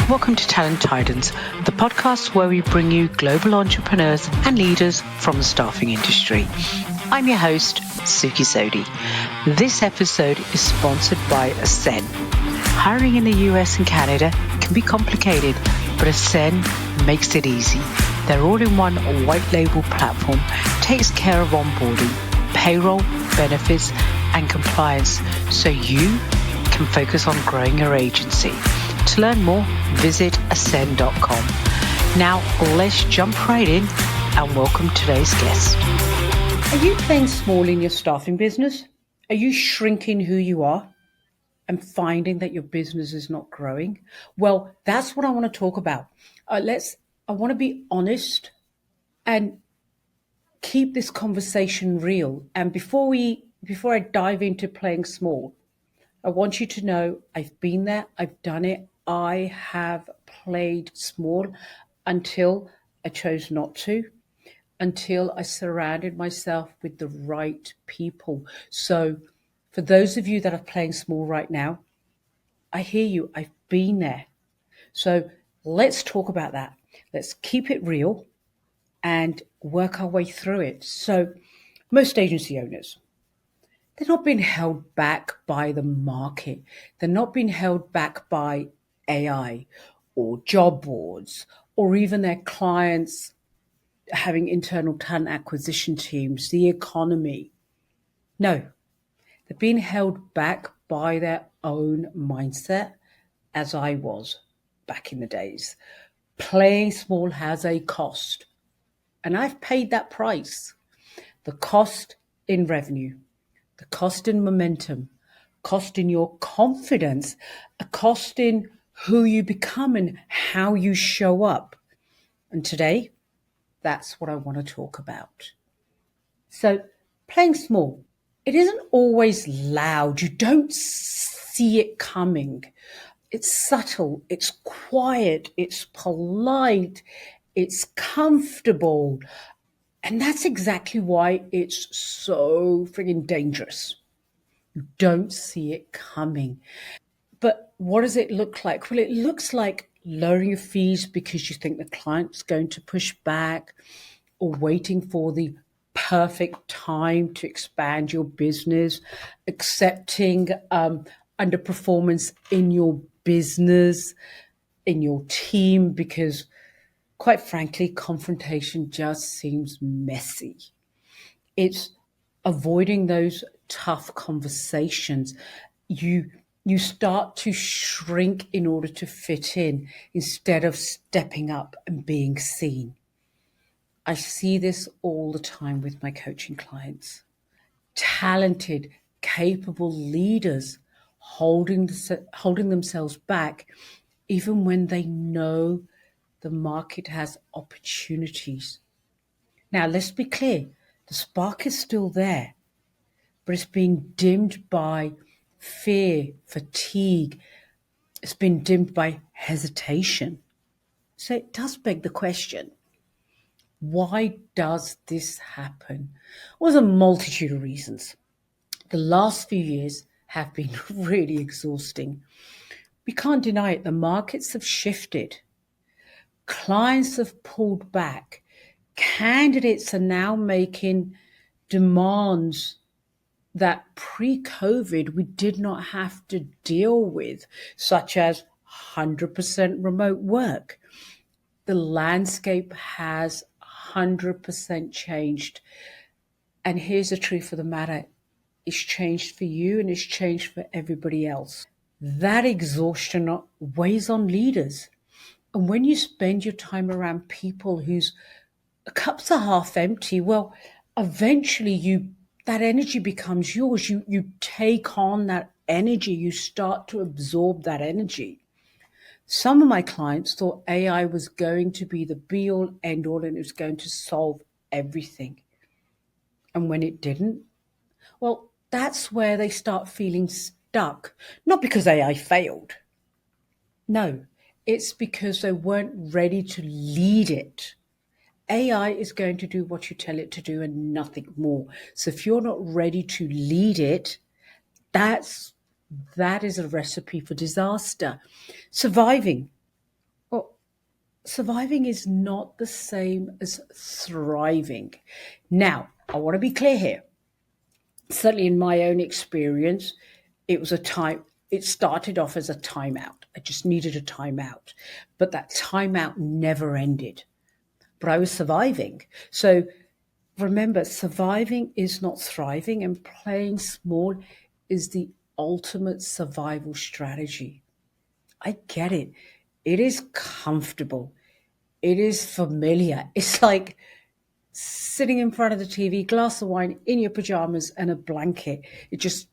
Welcome to Talent Titans, the podcast where we bring you global entrepreneurs and leaders from the staffing industry. I'm your host, Suky Sodhi. This episode is sponsored by Ascen. Hiring in the US and Canada can be complicated, but Ascen makes it easy. Their all-in-one white label platform takes care of onboarding, payroll, benefits, and compliance so you can focus on growing your agency. To learn more, visit ascen.com. Now, let's jump right in and welcome today's guest. Are you playing small in your staffing business? Are you shrinking who you are and finding that your business is not growing? Well, that's what I want to talk about. I want to be honest and keep this conversation real. And before I dive into playing small, I want you to know I've been there, I've done it. I have played small until I chose not to, until I surrounded myself with the right people. So for those of you that are playing small right now, I hear you. I've been there. So let's talk about that. Let's keep it real and work our way through it. So most agency owners, they're not being held back by the market. They're not being held back by AI or job boards or even their clients having internal talent acquisition teams, the economy. No, they're being held back by their own mindset, as I was back in the days. Playing small has a cost, and I've paid that price. The cost in revenue, the cost in momentum, cost in your confidence, a cost in who you become and how you show up. And today, that's what I want to talk about. So playing small, it isn't always loud. You don't see it coming. It's subtle, it's quiet, it's polite, it's comfortable. And that's exactly why it's so friggin' dangerous. You don't see it coming. But what does it look like? Well, it looks like lowering your fees because you think the client's going to push back, or waiting for the perfect time to expand your business, accepting underperformance in your business, in your team, because quite frankly, confrontation just seems messy. It's avoiding those tough conversations. You start to shrink in order to fit in instead of stepping up and being seen. I see this all the time with my coaching clients. Talented, capable leaders holding themselves back even when they know the market has opportunities. Now, let's be clear. The spark is still there, but it's being dimmed by fear, fatigue. It's been dimmed by hesitation. So it does beg the question, why does this happen? Well, there's a multitude of reasons. The last few years have been really exhausting. We can't deny it. The markets have shifted. Clients have pulled back. Candidates are now making demands that pre-COVID we did not have to deal with, such as 100% remote work. The landscape has 100% changed. And here's the truth of the matter. It's changed for you and it's changed for everybody else. That exhaustion weighs on leaders. And when you spend your time around people whose cups are half empty, well, eventually that energy becomes yours. You take on that energy. You start to absorb that energy. Some of my clients thought AI was going to be the be-all, end-all, and it was going to solve everything. And when it didn't, well, that's where they start feeling stuck. Not because AI failed. No, it's because they weren't ready to lead it. AI is going to do what you tell it to do and nothing more. So if you're not ready to lead it, that is a recipe for disaster. Surviving. surviving is not the same as thriving. Now, I want to be clear here. Certainly, in my own experience, it was a time, it started off as a timeout. I just needed a timeout. But that timeout never ended. But I was surviving. So remember, surviving is not thriving, and playing small is the ultimate survival strategy. I get it. It is comfortable. It is familiar. It's like sitting in front of the TV, glass of wine, in your pajamas and a blanket. It just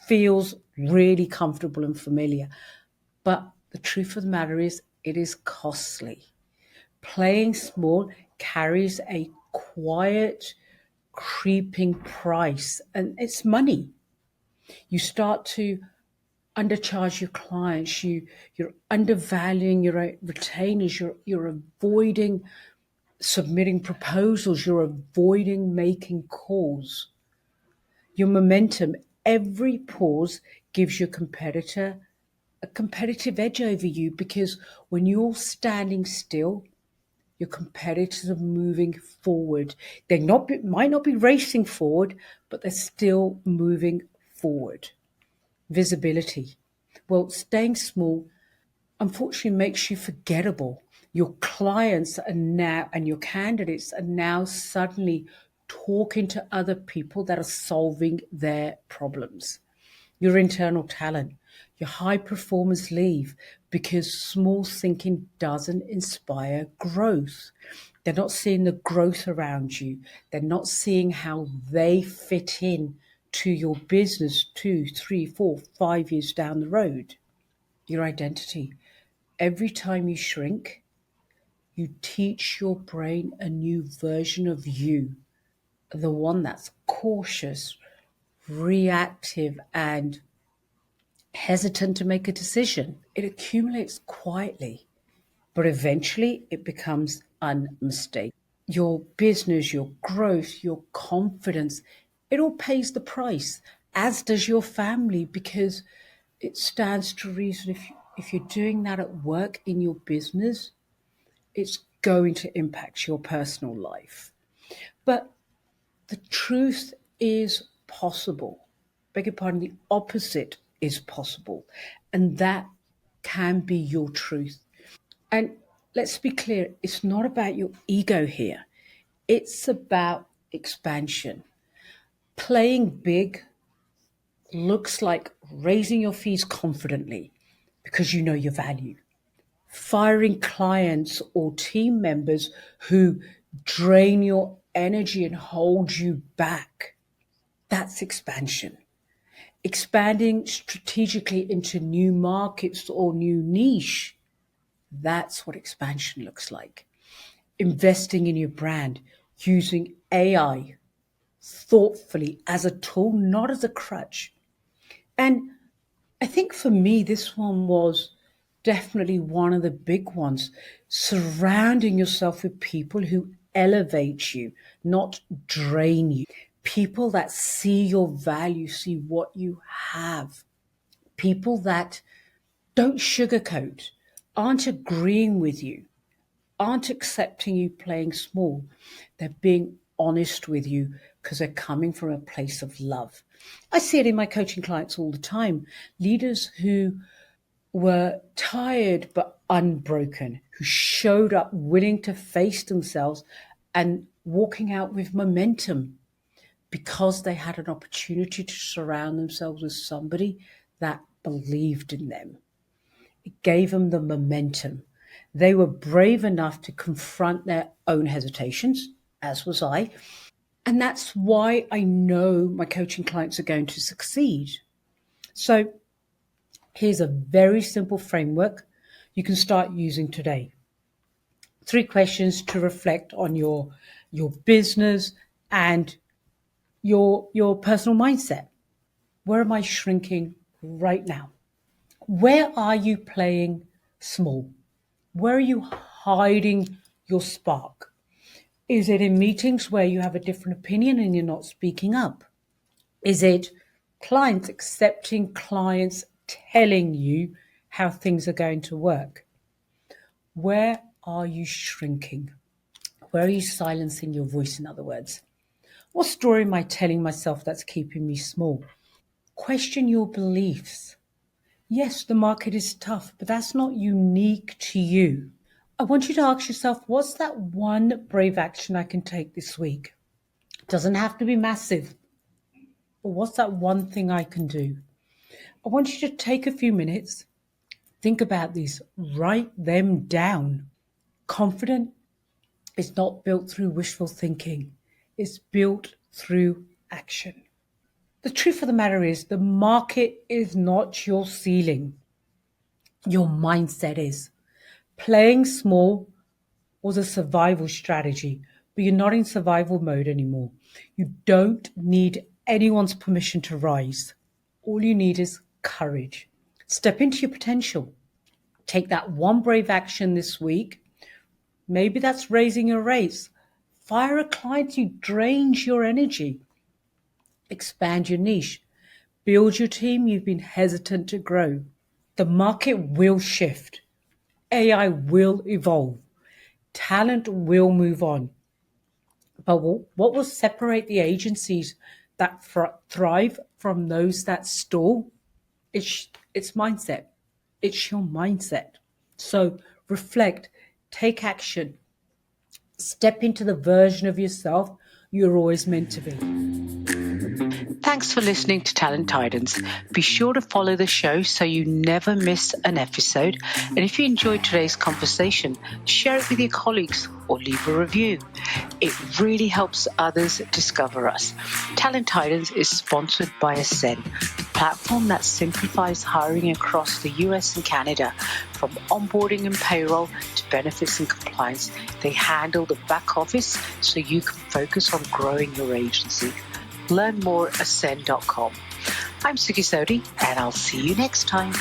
feels really comfortable and familiar. But the truth of the matter is it is costly. Playing small carries a quiet, creeping price, and it's money. You start to undercharge your clients, you're undervaluing your retainers, you're avoiding submitting proposals, you're avoiding making calls. Your momentum, every pause gives your competitor a competitive edge over you, because when you're standing still, your competitors are moving forward. Might not be racing forward, but they're still moving forward. Visibility. Well, staying small unfortunately makes you forgettable. Your clients are now, and your candidates are now suddenly talking to other people that are solving their problems. Your internal talent, your high performers leave because small thinking doesn't inspire growth. They're not seeing the growth around you. They're not seeing how they fit in to your business 2, 3, 4, 5 years down the road. Your identity. Every time you shrink, you teach your brain a new version of you, the one that's cautious, reactive, and hesitant to make a decision. It accumulates quietly, but eventually it becomes unmistakable. Your business, your growth, your confidence, it all pays the price, as does your family, because it stands to reason if you're doing that at work in your business, it's going to impact your personal life. But the truth is possible. Beg your pardon, the opposite is possible. And that can be your truth. And let's be clear, it's not about your ego here, it's about expansion. Playing big looks like raising your fees confidently because you know your value, firing clients or team members who drain your energy and hold you back. That's expansion. Expanding strategically into new markets or new niche. That's what expansion looks like. Investing in your brand, using AI thoughtfully as a tool, not as a crutch. And I think for me, this one was definitely one of the big ones. Surrounding yourself with people who elevate you, not drain you. People that see your value, see what you have. People that don't sugarcoat, aren't agreeing with you, aren't accepting you playing small. They're being honest with you because they're coming from a place of love. I see it in my coaching clients all the time. Leaders who were tired but unbroken, who showed up willing to face themselves and walking out with momentum because they had an opportunity to surround themselves with somebody that believed in them. It gave them the momentum. They were brave enough to confront their own hesitations, as was I. And that's why I know my coaching clients are going to succeed. So here's a very simple framework you can start using today. 3 questions to reflect on your business and your personal mindset. Where am I shrinking right now? Where are you playing small? Where are you hiding your spark? Is it in meetings where you have a different opinion and you're not speaking up? Is it clients accepting clients telling you how things are going to work? Where are you shrinking? Where are you silencing your voice, in other words? What story am I telling myself that's keeping me small? Question your beliefs. Yes, the market is tough, but that's not unique to you. I want you to ask yourself, what's that one brave action I can take this week? It doesn't have to be massive, but what's that one thing I can do? I want you to take a few minutes, think about these, write them down. Confident is not built through wishful thinking, it's built through action. The truth of the matter is, the market is not your ceiling. Your mindset is. Playing small was a survival strategy, but you're not in survival mode anymore. You don't need anyone's permission to rise. All you need is courage. Step into your potential. Take that one brave action this week. Maybe that's raising your rates. Fire a client who drains your energy. Expand your niche. Build your team you've been hesitant to grow. The market will shift. AI will evolve. Talent will move on. But what will separate the agencies that thrive from those that stall? It's mindset. It's your mindset. So reflect, take action, step into the version of yourself you're always meant to be. Thanks for listening to Talent Titans. Be sure to follow the show so you never miss an episode. And if you enjoyed today's conversation, share it with your colleagues or leave a review. It really helps others discover us. Talent Titans is sponsored by Ascen, the platform that simplifies hiring across the US and Canada. From onboarding and payroll to benefits and compliance, they handle the back office so you can focus on growing your agency. Learn more at ascen.com. I'm Suky Sodhi, and I'll see you next time.